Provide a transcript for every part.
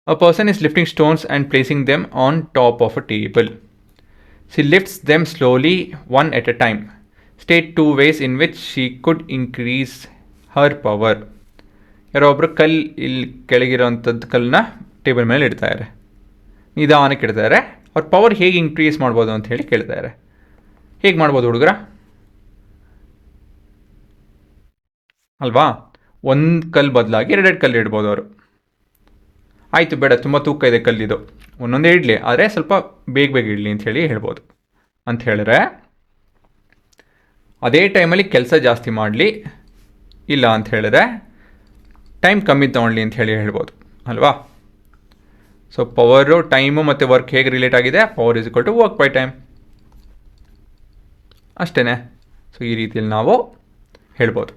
A person is lifting stones and placing them on top of a table. She lifts them slowly, one at a time. State 2 ways in which she could increase her power. ಯಾರೋ ಒಬ್ಬರು ಇಲ್ಲಿ ಕೆಳಗಿರೋವಂಥದ್ದು ಕಲ್ಲನ್ನ table ಮೇಲೆ ಇಡ್ತಾರೆ, ನಿಧಾನಕ್ಕೆ ಇಡ್ತಾರೆ. ಅವ್ರ power ಹೇಗೆ increase ಮಾಡ್ಬೋದು ಅಂತ ಹೇಳಿ ಕೇಳ್ತಾರೆ. ಹೇಗೆ ಮಾಡ್ಬೋದು ಹುಡುಗರ ಅಲ್ವಾ? ಒಂದು ಕಲ್ಲು ಬದಲಾಗಿ ಎರಡೆರಡು ಕಲ್ಲು ಇಡ್ಬೋದು ಅವರು. ಆಯಿತು ಬೇಡ, ತುಂಬ ತೂಕ ಇದೆ ಕಲ್ಲಿದು, ಒಂದೊಂದೇ ಇಡಲಿ, ಆದರೆ ಸ್ವಲ್ಪ ಬೇಗ ಇಡಲಿ ಅಂತ ಹೇಳಿ ಹೇಳ್ಬೋದು. ಅಂತ ಹೇಳಿದ್ರೆ ಅದೇ ಟೈಮಲ್ಲಿ ಕೆಲಸ ಜಾಸ್ತಿ ಮಾಡಲಿ, ಇಲ್ಲ ಅಂತ ಹೇಳಿದ್ರೆ ಟೈಮ್ ಕಮ್ಮಿ ತೊಗೊಳ್ಳಿ ಅಂತ ಹೇಳಿ ಹೇಳ್ಬೋದು ಅಲ್ವಾ? ಸೊ ಪವರು, ಟೈಮು ಮತ್ತು ವರ್ಕ್ ಹೇಗೆ ರಿಲೇಟ್ ಆಗಿದೆ? Power is equal to work by time, ಅಷ್ಟೇ. ಸೊ ಈ ರೀತಿಯಲ್ಲಿ ನಾವು ಹೇಳ್ಬೋದು.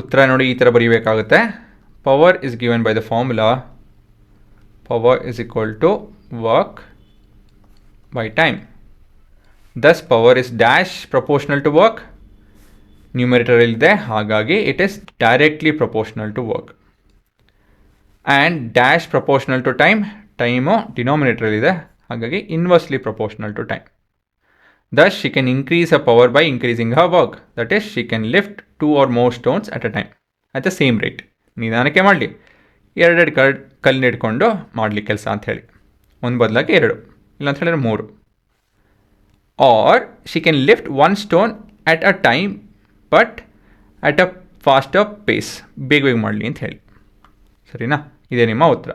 ಉತ್ತರ ನೋಡಿ ಈ ಥರ ಬರೀಬೇಕಾಗುತ್ತೆ. Power is given by the formula power is equal to work by time. Thus power is dash proportional to work. Numerator ಇಲ್ಲಿದೆ, ಹಾಗಾಗಿ it is directly proportional to work. And dash proportional to time, time ಡಿನಾಮಿನೇಟರಲ್ಲಿದೆ, ಹಾಗಾಗಿ inversely proportional to time. Thus, she can increase her power by increasing her work. That is, she can lift 2 or more stones at a time at the same rate. ನಿಧಾನಕ್ಕೆ ಮಾಡಲಿ, ಎರಡೆರಡು ಕಲ್ಲನ್ನ ಇಟ್ಕೊಂಡು ಮಾಡಲಿ ಕೆಲಸ ಅಂಥೇಳಿ. ಒಂದು ಬದಲಾಗಿ 2, ಇಲ್ಲ ಅಂತ ಹೇಳಿದ್ರೆ 3. Are she can lift 1 stone at a time but at a faster pace. ಬೇಗ ಮಾಡಲಿ ಅಂತ ಹೇಳಿ. ಸರಿನಾ? ಇದೇ ನಿಮ್ಮ ಉತ್ತರ.